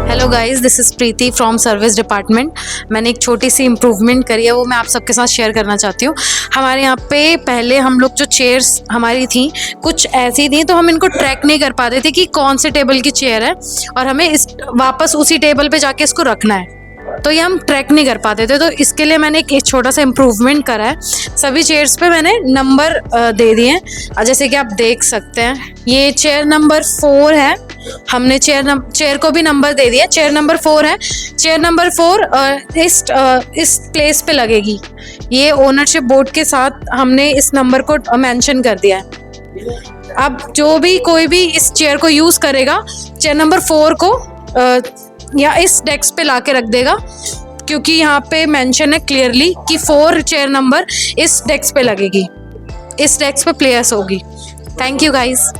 Hello guys, this is Preeti from service department. मैंने एक छोटी सी इम्प्रूवमेंट करी है, वो मैं आप सबके साथ शेयर करना चाहती हूँ। हमारे यहाँ पे पहले हम लोग जो चेयर्स हमारी थी कुछ ऐसी थी, तो हम इनको ट्रैक नहीं कर पाते थे कि कौन से टेबल की चेयर है और हमें इस वापस उसी टेबल पे जाके इसको रखना है, तो ये हम ट्रैक नहीं कर पाते थे। तो इसके लिए मैंने एक छोटा सा इम्प्रूवमेंट करा है। सभी चेयर्स पे मैंने नंबर दे दिए हैं, जैसे कि आप देख सकते हैं। ये चेयर नंबर 4 है, हमने चेयर को भी नंबर दे दिया। चेयर नंबर 4 है। चेयर नंबर 4 इस प्लेस पे लगेगी। ये ओनरशिप बोर्ड के साथ हमने इस नंबर को मेंशन कर दिया है। अब जो भी कोई भी इस चेयर को यूज़ करेगा, चेयर नंबर 4 को या इस डेस्क पे लाके रख देगा, क्योंकि यहाँ पे मेंशन है क्लियरली कि 4 चेयर नंबर इस डेस्क पे लगेगी, इस डेस्क पे प्लेस होगी। Thank you guys.